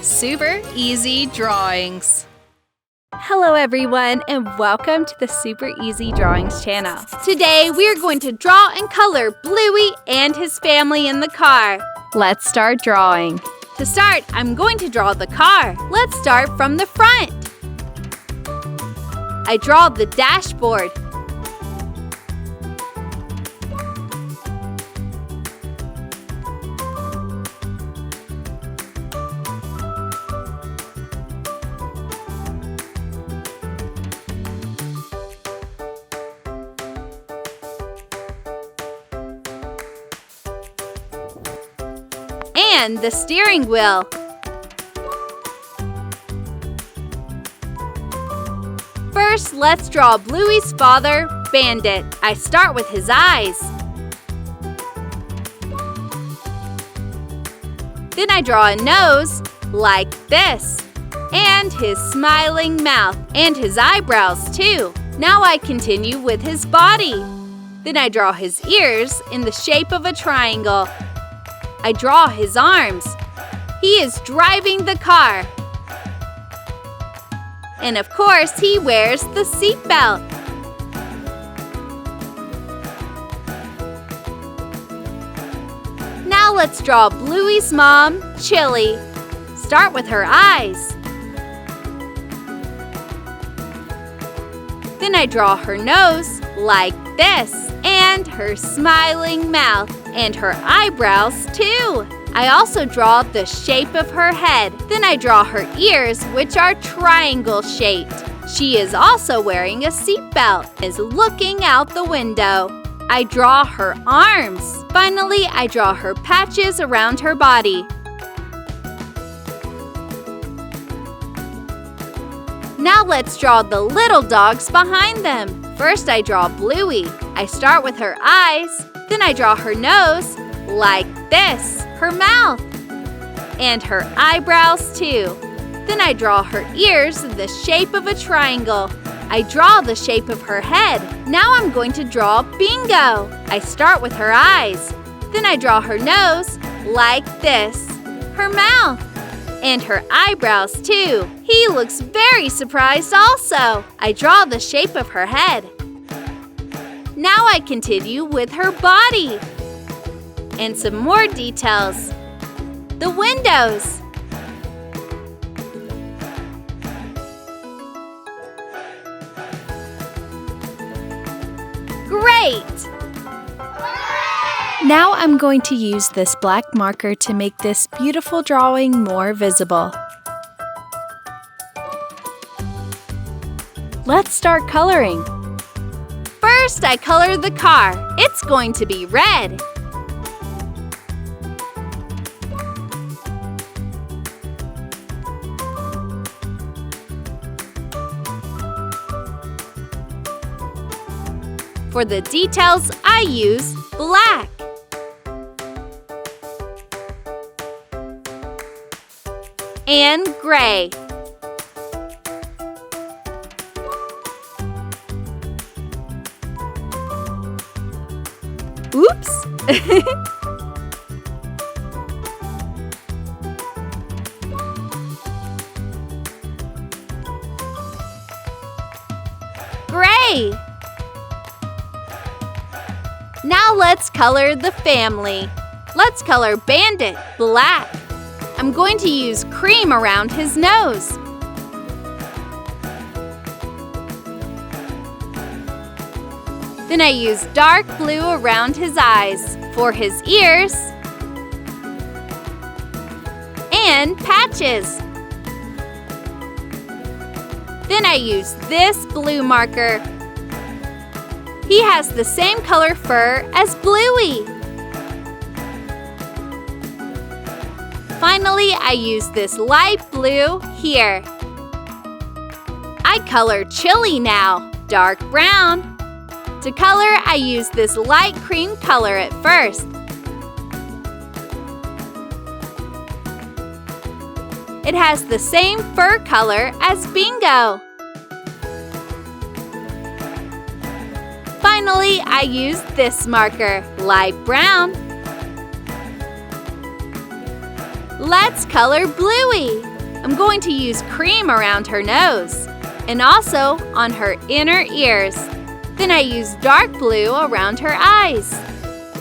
Super easy drawings. Hello everyone and welcome to the Super Easy Drawings channel. Today we are going to draw and color Bluey and his family in the car. Let's start drawing. To start, I'm going to draw the car. Let's start from the front. I draw the dashboard. And the steering wheel. First, let's draw Bluey's father, Bandit. I start with his eyes. Then I draw a nose, like this, and his smiling mouth, and his eyebrows too. Now I continue with his body. Then I draw his ears in the shape of a triangle. I draw his arms. He is driving the car. And of course, he wears the seatbelt. Now let's draw Bluey's mom, Chilli. Start with her eyes. Then I draw her nose like this, and her smiling mouth, and her eyebrows too. I also draw the shape of her head. Then I draw her ears, which are triangle shaped. She is also wearing a seatbelt, is looking out the window. I draw her arms. Finally, I draw her patches around her body. Now let's draw the little dogs behind them. First, I draw Bluey. I start with her eyes. Then I draw her nose, like this, her mouth, and her eyebrows too. Then I draw her ears in the shape of a triangle. I draw the shape of her head. Now I'm going to draw Bingo. I start with her eyes. Then I draw her nose, like this, her mouth, and her eyebrows too. He looks very surprised also. I draw the shape of her head. Now I continue with her body. And some more details. The windows. Great! Now I'm going to use this black marker to make this beautiful drawing more visible. Let's start coloring. First, I color the car. It's going to be red. For the details, I use black. And gray. Oops! Gray! Now let's color the family. Let's color Bandit black. I'm going to use cream around his nose. Then I use dark blue around his eyes for his ears and patches. Then I use this blue marker. He has the same color fur as Bluey. Finally, I use this light blue here. I color Chilli now, dark brown. To color, I use this light cream color at first. It has the same fur color as Bingo. Finally, I use this marker, light brown. Let's color Bluey. I'm going to use cream around her nose and also on her inner ears. Then I use dark blue around her eyes.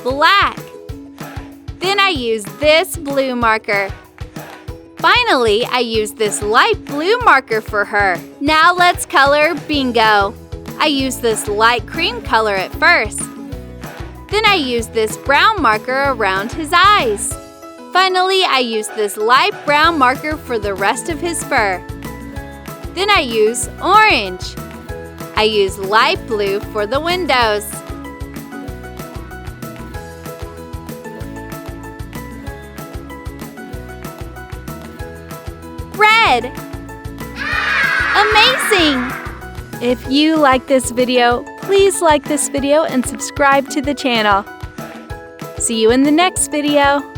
Black. Then I use this blue marker. Finally, I use this light blue marker for her. Now let's color Bingo. I use this light cream color at first. Then I use this brown marker around his eyes. Finally, I use this light brown marker for the rest of his fur. Then I use orange. I use light blue for the windows. Red. Amazing! If you like this video, please like this video and subscribe to the channel. See you in the next video.